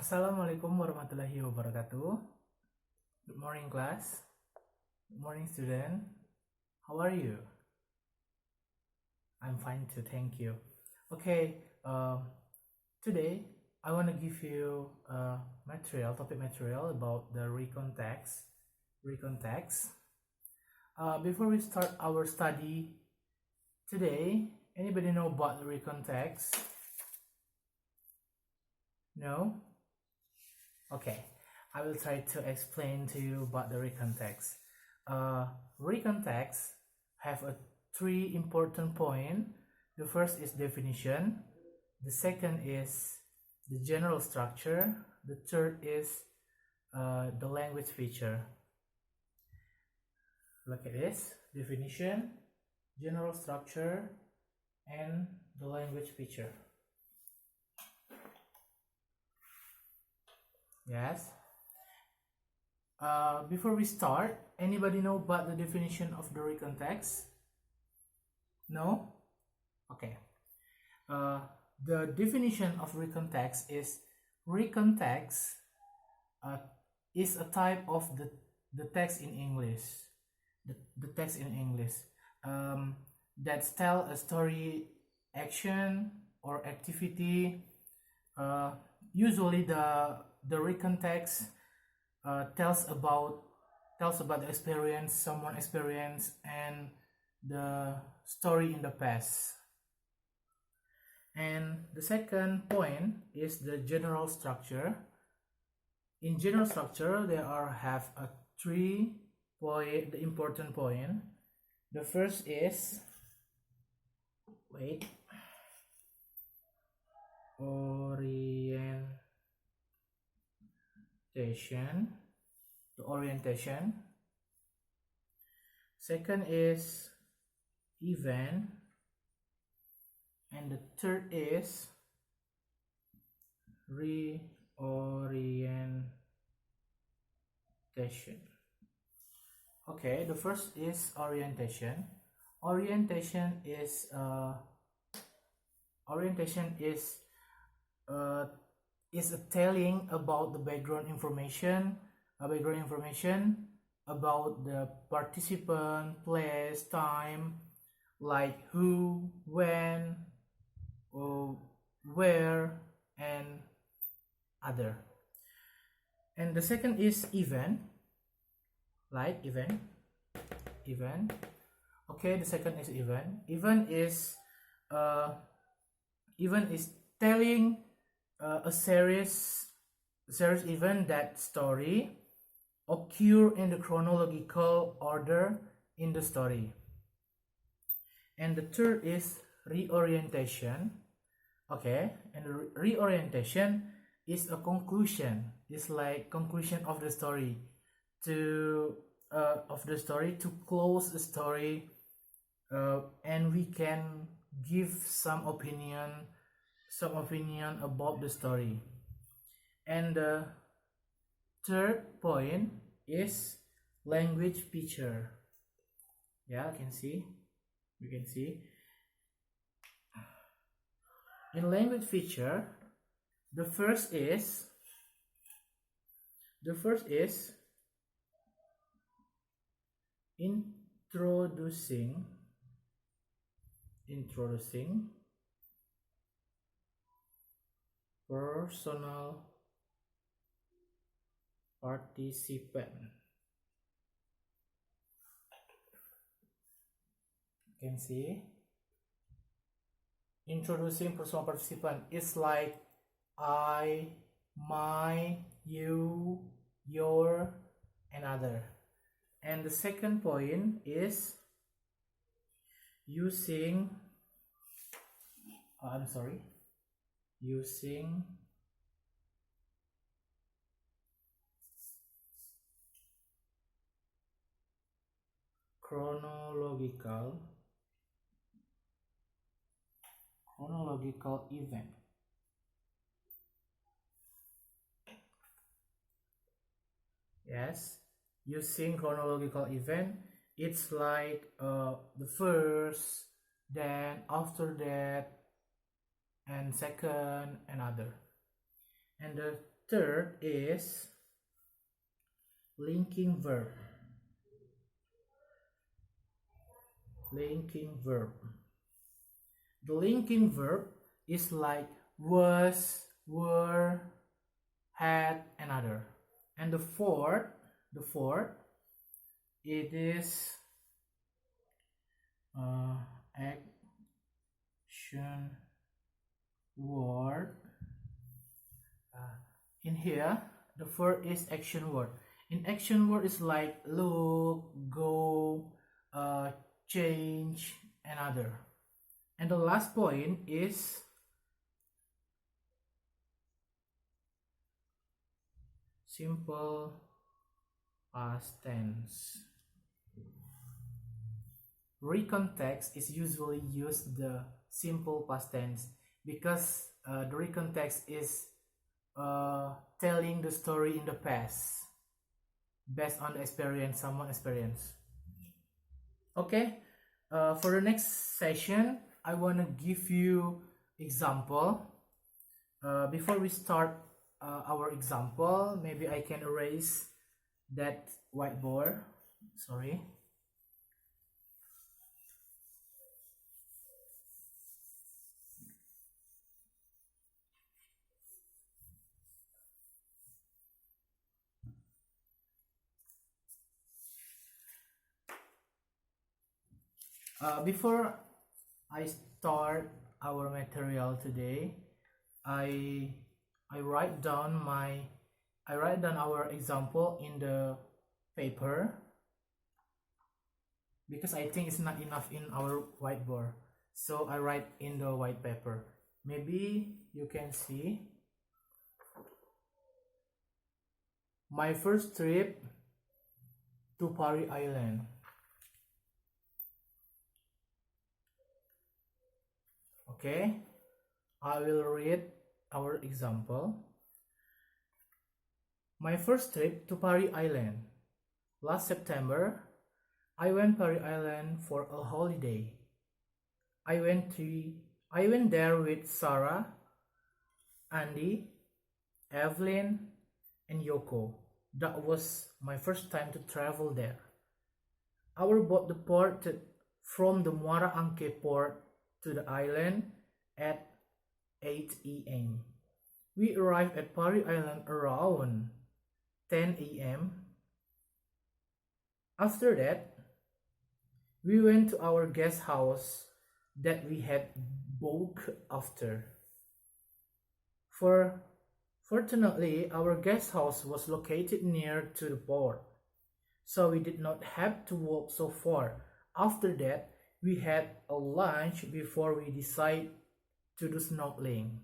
Assalamualaikum warahmatullahi wabarakatuh. Good morning, class. Good morning, student. How are you? I'm fine too, thank you. Okay, today I want to give you topic material about the recount text. Before we start our study today, anybody know about the recount text? No? Okay, I will try to explain to you about the recount text. Recount text have three important points. The first is definition. The second is the general structure. The third is the language feature. Look at this: definition, general structure, and the language feature. Yes. Before we start, anybody know about the definition of the recount text? No? Okay. The definition of recount text is recount text is a type of the text in English. The text in English that tell a story, action, or activity. Usually the recount text tells about the experience someone experienced and the story in the past. And the second point is the general structure. In general structure, there have three point, the important point. The first is orientation. Second is event, and the third is reorientation. Okay, the first is orientation. Orientation is a telling about the background information about the participant, place, time, like who, when, where, and other. And the second is event, like event. Okay, the second is event. Event is telling a series event that story occur in the chronological order in the story. And the third is reorientation. Okay, and reorientation is a conclusion. It's like conclusion of the story to close the story, and we can give some opinion about the story. And the third point is language feature. Yeah, we can see in language feature, the first is introducing personal participant. You can see introducing personal participant is like I, my, you, your, and other. And the second point is using chronological event. Yes, using chronological event, it's like the first, then after that, and second, and other. And the third is linking verb. Linking verb. The linking verb is like was, were, had, and other. And the fourth, it is action word. In here, the fourth is action word. In action word is like look, go, change, and other. And the last point is simple past tense. Recount text is usually used the simple past tense because the recount text is telling the story in the past based on the experience someone experienced. Okay, for the next session I want to give you example. Before we start our example, maybe I can erase that whiteboard. Sorry. Before I start our material today, I write down our example in the paper because I think it's not enough in our whiteboard, so I write in the white paper. Maybe you can see my first trip to Pari Island. Okay, I will read our example. My first trip to Pari Island. Last September, I went Pari Island for a holiday. I went there with Sarah, Andy, Evelyn, and Yoko. That was my first time to travel there. Our boat departed from the Muara Angke port to the island at 8 a.m. We arrived at Pari Island around 10 a.m. After that, we went to our guest house that we had booked after. Fortunately, our guest house was located near to the port, so we did not have to walk so far. After that, we had a lunch before we decided to do snorkeling.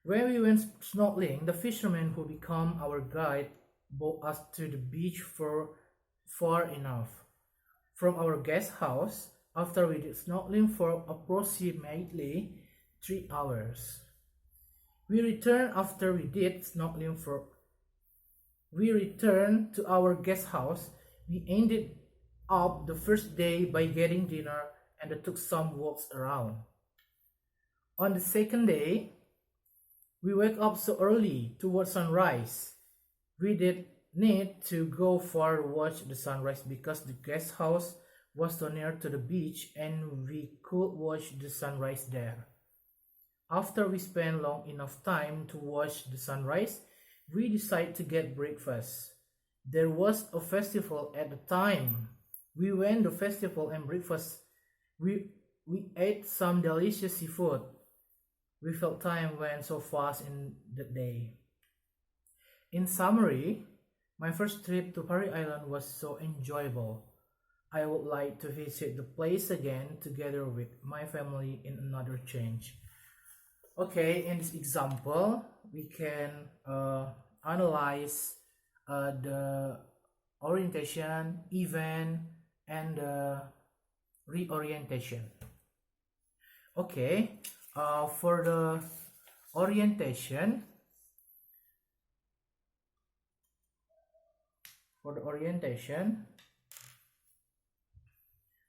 When we went snorkeling, the fisherman who became our guide brought us to the beach for far enough from our guest house after we did snorkeling for approximately 3 hours. We returned after we did snorkeling we returned to our guest house. We ended up the first day by getting dinner and took some walks around. On the second day, we woke up so early towards sunrise. We did need to go far to watch the sunrise because the guest house was so near to the beach and we could watch the sunrise there. After we spent long enough time to watch the sunrise, we decided to get breakfast. There was a festival at the time. We went to festival and breakfast. We ate some delicious seafood. We felt time went so fast in the day. In summary, my first trip to Pari Island was so enjoyable. I would like to visit the place again together with my family in another change. Okay, in this example, we can analyze the orientation, event, and reorientation. Okay, for the orientation,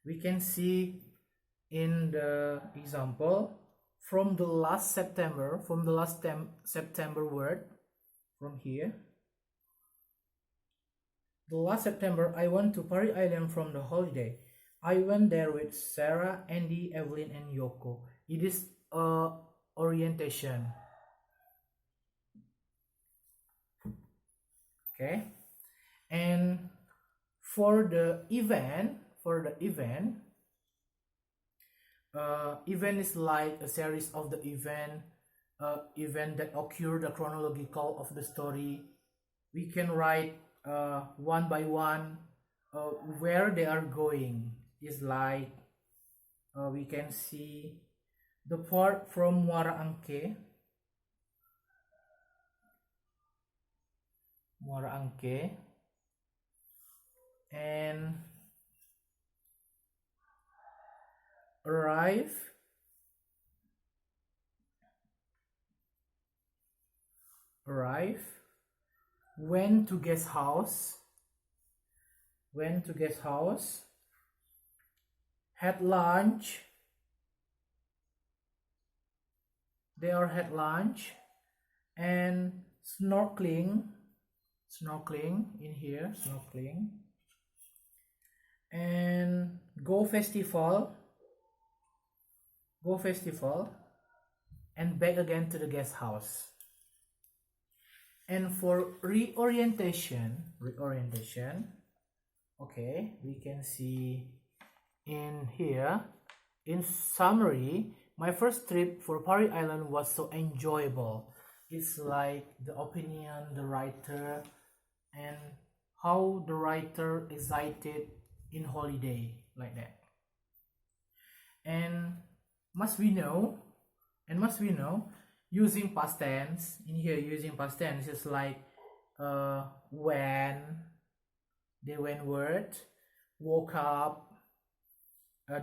we can see in the example, from the last September, September word, from here. The last September, I went to Paris Island from the holiday. I went there with Sarah, Andy, Evelyn, and Yoko. It is orientation. Okay, and for the event, event is like a series of the event that occur the chronological of the story. We can write one by one where they are going. Is like we can see the part from Muara Angke, and arrive, went to guest house, had lunch, had lunch, and snorkeling in here, and go festival, and back again to the guest house. And for reorientation, okay, we can see in here, in summary, my first trip for Paris Island was so enjoyable. It's like the opinion, the writer, and how the writer excited in holiday, like that. And must we know, using past tense in here, is like when, they went word, woke up,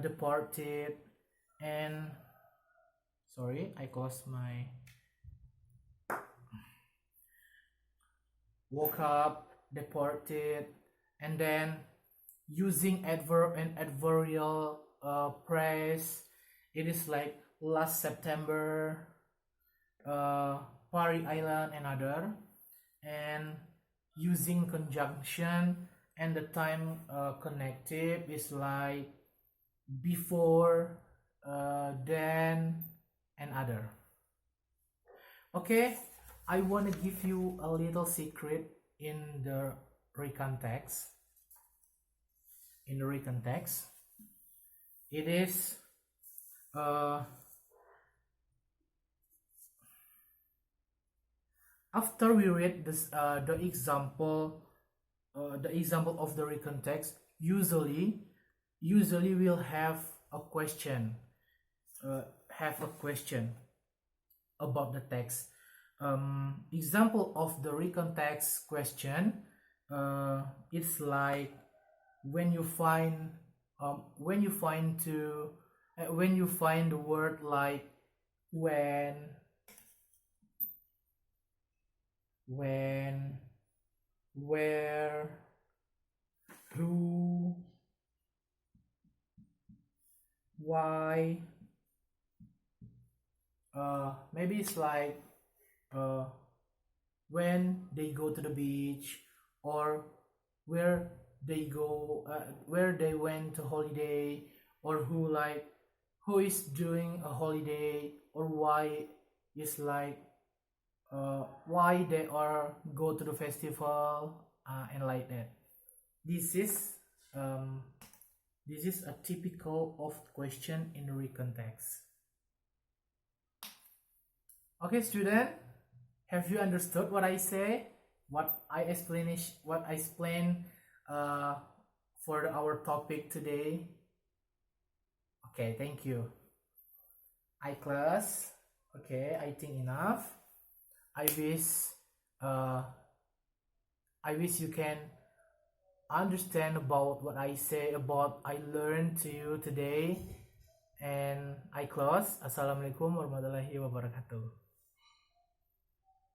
departed, and sorry, I closed my, woke up, departed, and then using adverb and adverbial phrase, it is like last September, Paris Island, and other, and using conjunction, and the time connective is like before, then, and other. Okay, I want to give you a little secret in the Recount text. It is after we read this the example of the Recount text, usually we'll have a question about the text. Example of the Recount text question, it's like when you find the word like when, where, who, why, maybe it's like when they go to the beach, or where they went to holiday, or who is doing a holiday, or why is like why they are go to the festival, and like that. This is a typical of question in the Recount text. Okay, student, have you understood what I say? What I explain for our topic today? Okay, thank you. I class. Okay, I think enough. I wish you can understand about what I say, about I learned to you today. And I close. Assalamualaikum warahmatullahi wabarakatuh.